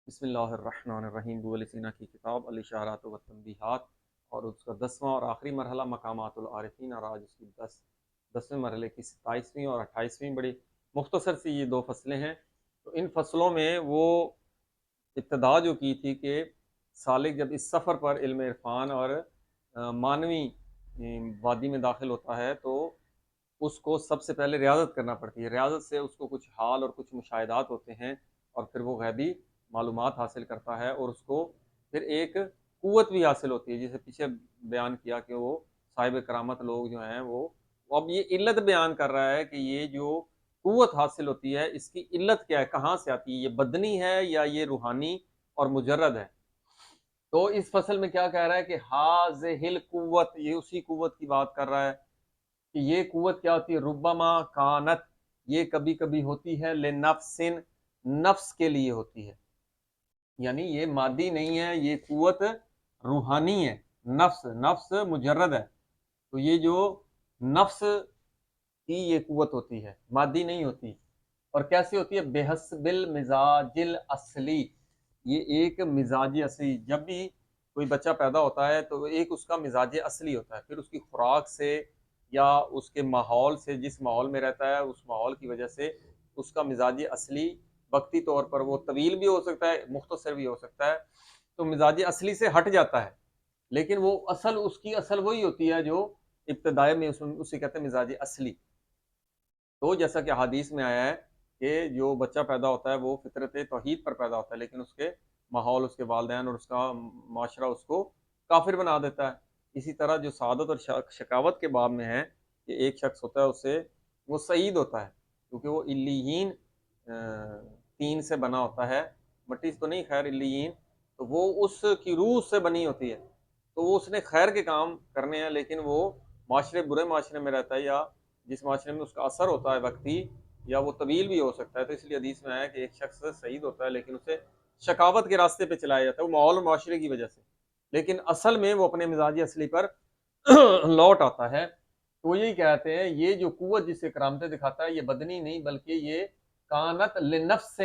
بسم اللہ الرحمن الرحیم ابو علی سینا کی کتاب الاشارات و تنبیہات اور اس کا 10واں اور آخری مرحلہ مقامات العارفین، اور آج اس کی 10ویں مرحلے کی 27ویں اور 28ویں بڑی مختصر سی یہ دو فصلیں ہیں۔ تو ان فصلوں میں وہ ابتدا جو کی تھی کہ سالک جب اس سفر پر علم عرفان اور معنوی وادی میں داخل ہوتا ہے تو اس کو سب سے پہلے ریاضت کرنا پڑتی ہے۔ ریاضت سے اس کو کچھ حال اور کچھ مشاہدات ہوتے ہیں، اور پھر وہ غیبی معلومات حاصل کرتا ہے، اور اس کو پھر ایک قوت بھی حاصل ہوتی ہے، جسے پیچھے بیان کیا کہ وہ صاحب کرامت لوگ جو ہیں وہ اب یہ علت بیان کر رہا ہے کہ یہ جو قوت حاصل ہوتی ہے اس کی علت کیا ہے، کہاں سے آتی ہے، یہ بدنی ہے یا یہ روحانی اور مجرد ہے۔ تو اس فصل میں کیا کہہ رہا ہے کہ ہاذہل قوت، یہ اسی قوت کی بات کر رہا ہے کہ یہ قوت کیا ہوتی ہے، ربما کانت، یہ کبھی کبھی ہوتی ہے، لنفس، نفس کے لیے ہوتی ہے، یعنی یہ مادی نہیں ہے، یہ قوت روحانی ہے، نفس مجرد ہے۔ تو یہ جو نفس کی یہ قوت ہوتی ہے، مادی نہیں ہوتی۔ اور کیسے ہوتی ہے؟ بحسب المزاج الاصلی، یہ ایک مزاج اصلی، جب بھی کوئی بچہ پیدا ہوتا ہے تو ایک اس کا مزاج اصلی ہوتا ہے، پھر اس کی خوراک سے یا اس کے ماحول سے، جس ماحول میں رہتا ہے اس ماحول کی وجہ سے اس کا مزاج اصلی وقتی طور پر وہ طویل بھی ہو سکتا ہے، مختصر بھی ہو سکتا ہے، تو مزاج اصلی سے ہٹ جاتا ہے، لیکن وہ اصل، اس کی اصل وہی ہوتی ہے جو ابتدائی میں اسے کہتے ہیں مزاج اصلی۔ تو جیسا کہ حدیث میں آیا ہے کہ جو بچہ پیدا ہوتا ہے وہ فطرت توحید پر پیدا ہوتا ہے، لیکن اس کے ماحول، اس کے والدین اور اس کا معاشرہ اس کو کافر بنا دیتا ہے۔ اسی طرح جو سعادت اور شقاوت کے باب میں ہے کہ ایک شخص ہوتا ہے، اسے وہ سعید ہوتا ہے کیونکہ وہ علیین تین سے بنا ہوتا ہے، مٹی سے تو نہیں، خیر علیین، تو وہ اس کی روح سے بنی ہوتی ہے، تو وہ اس نے خیر کے کام کرنے ہیں، لیکن وہ برے معاشرے میں رہتا ہے، یا جس معاشرے میں اس کا اثر ہوتا ہے وقتی، یا وہ طویل بھی ہو سکتا ہے۔ تو اس لیے حدیث میں آیا کہ ایک شخص سعید ہوتا ہے لیکن اسے شقاوت کے راستے پہ چلایا جاتا ہے، وہ ماحول اور معاشرے کی وجہ سے، لیکن اصل میں وہ اپنے مزاج اصلی پر لوٹ آتا ہے۔ تو وہ یہی کہتے ہیں یہ جو قوت جسے کرامتیں دکھاتا ہے یہ بدنی نہیں بلکہ یہ کانت لنفس،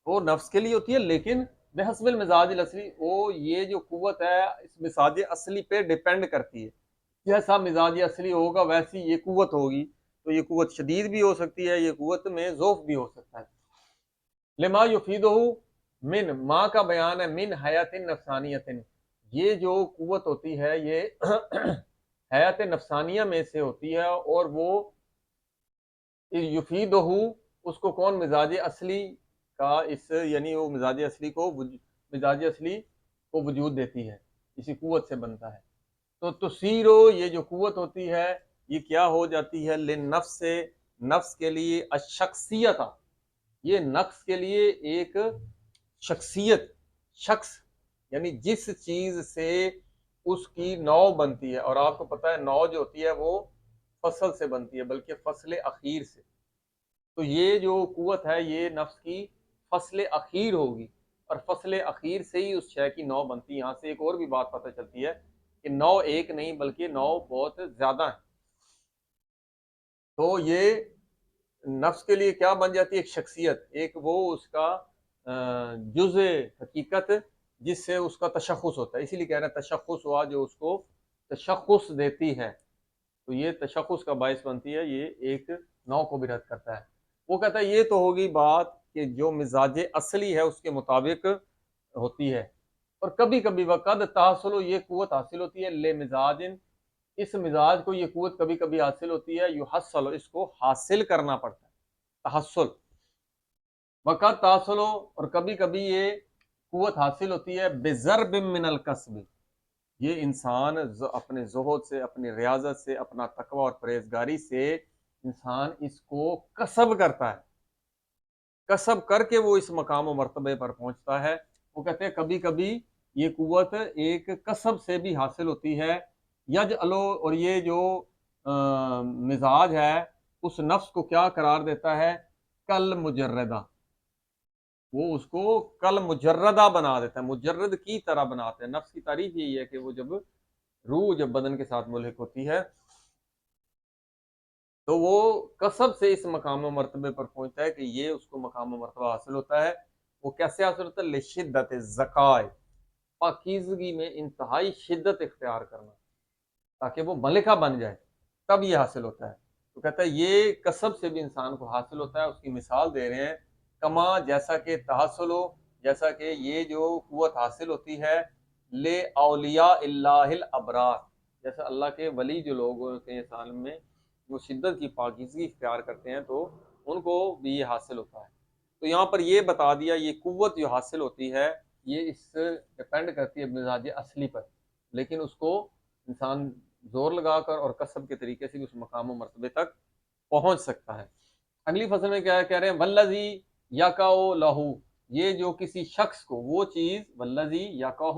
وہ نفس کے لیے ہوتی ہے، لیکن بحسب المزاج الاصلی، وہ یہ جو قوت ہے اس مزاج اصلی پہ ڈیپینڈ کرتی ہے، جیسا مزاج اصلی ہوگا ویسی یہ قوت ہوگی۔ تو یہ قوت شدید بھی ہو سکتی ہے، یہ قوت میں ضعف بھی ہو سکتا ہے۔ لما یفیدہ، من ما کا بیان ہے، من حیات نفسانیت، یہ جو قوت ہوتی ہے یہ حیات نفسانیہ میں سے ہوتی ہے، اور وہ یفیدہ، اس کو کون؟ مزاج اصلی کا، اس یعنی وہ مزاج اصلی کو وجود دیتی ہے، اسی قوت سے بنتا ہے۔ تو تسیرو، یہ جو قوت ہوتی ہے یہ کیا ہو جاتی ہے؟ لنفس سے، نفس کے لیے، الشخصیت، یہ نفس کے لیے ایک شخصیت، شخص، یعنی جس چیز سے اس کی نو بنتی ہے، اور آپ کو پتہ ہے نو جو ہوتی ہے وہ فصل سے بنتی ہے، بلکہ فصل اخیر سے۔ تو یہ جو قوت ہے یہ نفس کی فصل اخیر ہوگی، اور فصل اخیر سے ہی اس شے کی نو بنتی ہے۔ یہاں سے ایک اور بھی بات پتہ چلتی ہے کہ نو ایک نہیں بلکہ نو بہت زیادہ ہیں۔ تو یہ نفس کے لیے کیا بن جاتی ہے؟ ایک شخصیت، ایک وہ اس کا جزء حقیقت جس سے اس کا تشخص ہوتا ہے، اسی لیے کہہ رہے ہیں تشخص ہوا، جو اس کو تشخص دیتی ہے، تو یہ تشخص کا باعث بنتی ہے، یہ ایک نو کو بھی رد کرتا ہے۔ وہ کہتا ہے یہ تو ہوگی بات کہ جو مزاج اصلی ہے اس کے مطابق ہوتی ہے، اور کبھی کبھی وقت تحصل، یہ قوت حاصل ہوتی ہے، لے مزاج، اس مزاج کو یہ قوت کبھی کبھی حاصل ہوتی ہے، یحصل، اس کو حاصل کرنا پڑتا ہے، تحصل، وقت تحصل، اور کبھی کبھی یہ قوت حاصل ہوتی ہے بضرب من الکسب، یہ انسان اپنے زہد سے، اپنی ریاضت سے، اپنا تقوی اور پرہیزگاری سے انسان اس کو کسب کرتا ہے، کسب کر کے وہ اس مقام و مرتبے پر پہنچتا ہے۔ وہ کہتے ہیں کبھی کبھی یہ قوت ایک کسب سے بھی حاصل ہوتی ہے، یجعلو، اور یہ جو مزاج ہے اس نفس کو کیا قرار دیتا ہے؟ کل مجردہ، وہ اس کو کل مجردہ بنا دیتا ہے، مجرد کی طرح بناتے ہیں۔ نفس کی تعریف یہی ہے کہ وہ جب روح جب بدن کے ساتھ ملحق ہوتی ہے تو وہ کسب سے اس مقام و مرتبے پر پہنچتا ہے کہ یہ اس کو مقام و مرتبہ حاصل ہوتا ہے۔ وہ کیسے حاصل ہوتا ہے؟ لشدت ذکائے، پاکیزگی میں انتہائی شدت اختیار کرنا، تاکہ وہ ملکہ بن جائے، تب یہ حاصل ہوتا ہے۔ تو کہتا ہے یہ کسب سے بھی انسان کو حاصل ہوتا ہے۔ اس کی مثال دے رہے ہیں، کما جیسا کہ تحصل ہو، جیسا کہ یہ جو قوت حاصل ہوتی ہے لے اولیاء اللہ الابرار، جیسا اللہ کے ولی جو لوگ ہوتے ہیں اس عالم میں وہ شدت کی پاکیزگی اختیار کرتے ہیں تو ان کو بھی یہ حاصل ہوتا ہے۔ تو یہاں پر یہ بتا دیا یہ قوت جو حاصل ہوتی ہے یہ اس ڈپینڈ کرتی ہے مزاج اصلی پر، لیکن اس کو انسان زور لگا کر اور کسب کے طریقے سے بھی اس مقام و مرتبے تک پہنچ سکتا ہے۔ اگلی فصل میں کیا کہہ رہے ہیں؟ والذی یقع لہو، یہ جو کسی شخص کو وہ چیز، والذی یقع،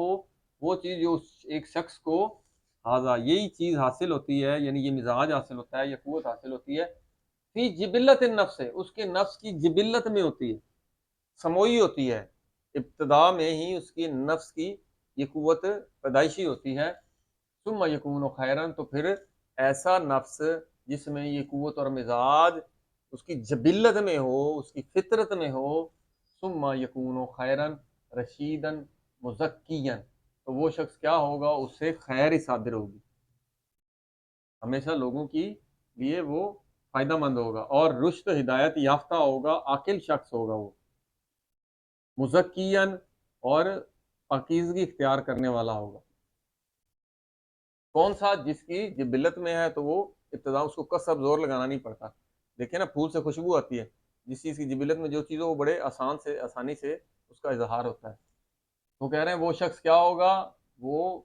وہ چیز جو ایک شخص کو ہاذا یہی چیز حاصل ہوتی ہے، یعنی یہ مزاج حاصل ہوتا ہے، یہ قوت حاصل ہوتی ہے، فی جبلت النفس، اس کے نفس کی جبلت میں ہوتی ہے، سموئی ہوتی ہے، ابتدا میں ہی اس کی نفس کی یہ قوت پیدائشی ہوتی ہے۔ ثم یکون خیرن، تو پھر ایسا نفس جس میں یہ قوت اور مزاج اس کی جبلت میں ہو، اس کی فطرت میں ہو، ثم یکون خیرن رشیدن مزکین، تو وہ شخص کیا ہوگا؟ اس سے خیر ہی صادر ہوگی، ہمیشہ لوگوں کی لیے وہ فائدہ مند ہوگا، اور رشد ہدایت یافتہ ہوگا، عاقل شخص ہوگا وہ، مزکین اور پاکیزگی اختیار کرنے والا ہوگا۔ کون سا؟ جس کی جبلت میں ہے تو وہ ابتدا اس کو کسب زور لگانا نہیں پڑتا، دیکھیں نا پھول سے خوشبو آتی ہے، جس چیز کی جبلت میں جو چیز ہو وہ بڑے آسانی سے اس کا اظہار ہوتا ہے۔ وہ کہہ رہے ہیں وہ شخص کیا ہوگا؟ وہ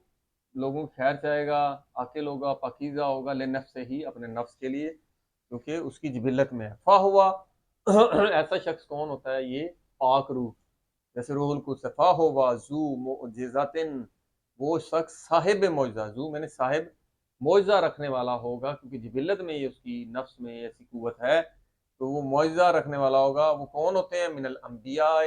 لوگوں کی خیر چاہے گا، عاقل ہوگا، پاکیزہ ہوگا، لنفس سے ہی، اپنے نفس کے لیے، کیونکہ اس کی جبلت میں ہے۔ فاہوا ایسا شخص کون ہوتا ہے؟ یہ پاک روح، جیسے روح القدس، فاہوا ذو معجزۃ، وہ شخص صاحب معجزہ، ذو میں نے صاحب معجزہ رکھنے والا ہوگا، کیونکہ جبلت میں یہ اس کی نفس میں ایسی قوت ہے تو وہ معجزہ رکھنے والا ہوگا۔ وہ کون ہوتے ہیں؟ من الانبیاء،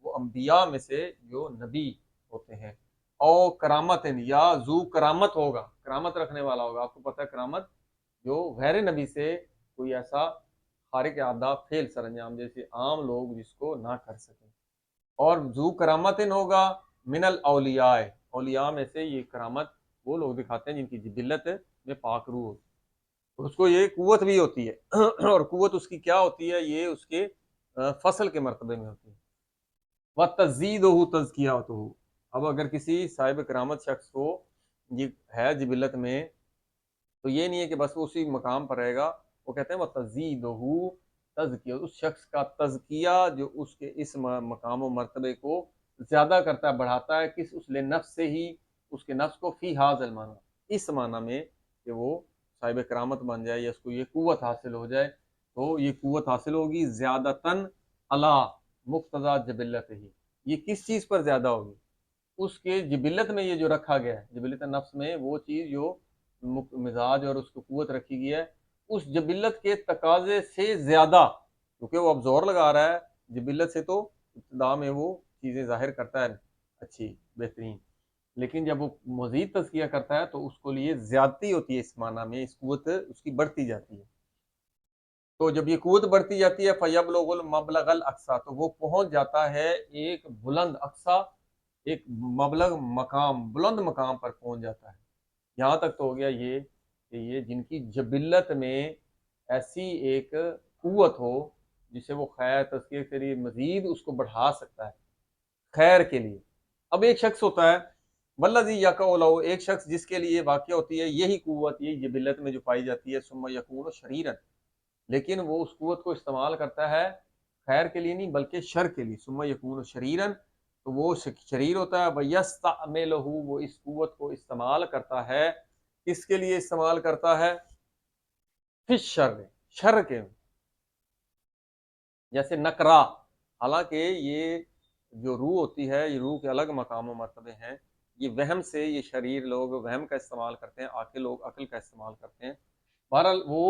وہ انبیاء میں سے جو نبی ہوتے ہیں، او کرامت، یا ذو کرامت ہوگا، کرامت رکھنے والا ہوگا۔ آپ کو پتہ ہے کرامت جو غیر نبی سے کوئی ایسا خارق عادہ فعل سر انجام جیسے عام لوگ جس کو نہ کر سکیں، اور ذو کرامت ہوگا من الاولیاء، اولیاء میں سے یہ کرامت وہ لوگ دکھاتے ہیں جن کی جبلت میں پاک روح ہوتی ہے، اس کو یہ قوت بھی ہوتی ہے اور قوت اس کی کیا ہوتی ہے؟ یہ اس کے فصل کے مرتبے میں ہوتی ہے۔ وَتَزِيدُهُ تَزْكِيَتُهُ، اب اگر کسی صاحب کرامت شخص کو یہ ہے جبلت میں تو یہ نہیں ہے کہ بس وہ اسی مقام پر رہے گا، وہ کہتے ہیں وَتَزِيدُهُ تزکیہ، اس شخص کا تزکیہ جو اس کے اس مقام و مرتبے کو زیادہ کرتا ہے، بڑھاتا ہے، کس؟ اس لئے نفس سے ہی، اس کے نفس کو فی ھذا المعنی، اس معنی میں کہ وہ صاحب کرامت بن جائے یا اس کو یہ قوت حاصل ہو جائے، تو یہ قوت حاصل ہوگی زیادتاً علی مقتضی جبلت ہی، یہ کس چیز پر زیادہ ہوگی؟ اس کے جبلت میں یہ جو رکھا گیا ہے، جبلت نفس میں وہ چیز جو مزاج اور اس کو قوت رکھی گئی ہے اس جبلت کے تقاضے سے زیادہ، کیونکہ وہ اب زور لگا رہا ہے جبلت سے، تو ابتدا میں وہ چیزیں ظاہر کرتا ہے اچھی بہترین، لیکن جب وہ مزید تزکیہ کرتا ہے تو اس کو لیے زیادتی ہوتی ہے، اس معنی میں اس قوت اس کی بڑھتی جاتی ہے۔ تو جب یہ قوت بڑھتی جاتی ہے فیبلغ المبلغ الاقصی، تو وہ پہنچ جاتا ہے ایک بلند اقصی، ایک مبلغ مقام، بلند مقام پر پہنچ جاتا ہے۔ یہاں تک تو ہو گیا یہ کہ یہ جن کی جبلت میں ایسی ایک قوت ہو جسے وہ خیر تزکیے کے لیے مزید اس کو بڑھا سکتا ہے خیر کے لیے۔ اب ایک شخص ہوتا ہے والذی یقع لہ، ایک شخص جس کے لیے واقع ہوتی ہے یہی قوت، یہی جبلت میں جو پائی جاتی ہے، ثم یکون شریرا، لیکن وہ اس قوت کو استعمال کرتا ہے خیر کے لیے نہیں بلکہ شر کے لیے، ثم یکون شریرا، تو وہ شریر ہوتا ہے، ویستعملہ، وہ اس قوت کو استعمال کرتا ہے، کس کے لیے استعمال کرتا ہے؟ فی الشر، شر کے، جیسے نکرا، حالانکہ یہ جو روح ہوتی ہے یہ روح کے الگ مقام و مرتبے ہیں، یہ وہم سے یہ شریر لوگ وہم کا استعمال کرتے ہیں، عاقل لوگ عقل کا استعمال کرتے ہیں، بہرحال وہ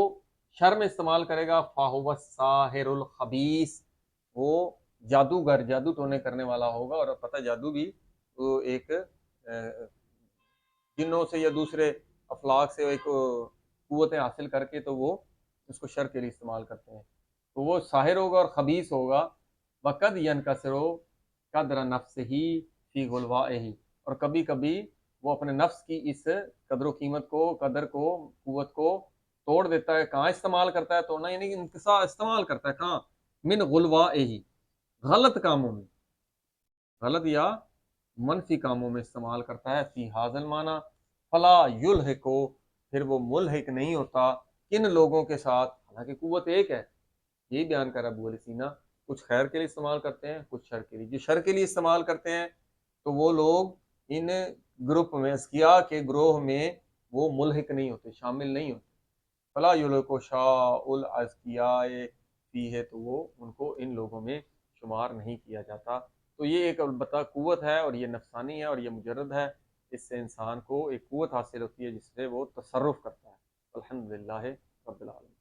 شر میں استعمال کرے گا، فاہو الساحر الخبیث، وہ جادوگر، جادو ٹونے کرنے والا ہوگا، اور پتہ جادو بھی وہ ایک جنوں سے یا دوسرے افلاق سے ایک قوتیں حاصل کر کے تو وہ اس کو شر کے لیے استعمال کرتے ہیں، تو وہ ساحر ہوگا اور خبیث ہوگا۔ وقد ینکسر، قدر نفس ہی فی غلوائہ، اور کبھی کبھی وہ اپنے نفس کی اس قدر و قیمت کو، قدر کو، قوت کو توڑ دیتا ہے. کہاں استعمال کرتا ہے؟ توڑنا یعنی کہ انکسار، استعمال کرتا ہے کہاں؟ من غلوائہ، غلط کاموں میں، غلط یا منفی کاموں میں استعمال کرتا ہے. فی حاضل معنی فلا یلحقو، پھر وہ ملحق نہیں ہوتا کن لوگوں کے ساتھ، حالانکہ قوت ایک ہے. یہی بیان کر ابو علی سینا، کچھ خیر کے لیے استعمال کرتے ہیں، کچھ شر کے لیے. جو شر کے لیے استعمال کرتے ہیں تو وہ لوگ ان گروپ میں، اسکیا کے گروہ میں وہ ملحق نہیں ہوتے، شامل نہیں ہوتے. فلا یلحق شاء الازکیاء فی ہے، تو وہ ان کو ان لوگوں میں شمار نہیں کیا جاتا. تو یہ ایک البتہ قوت ہے، اور یہ نفسانی ہے، اور یہ مجرد ہے. اس سے انسان کو ایک قوت حاصل ہوتی ہے جس سے وہ تصرف کرتا ہے. الحمدللہ رب العالمین.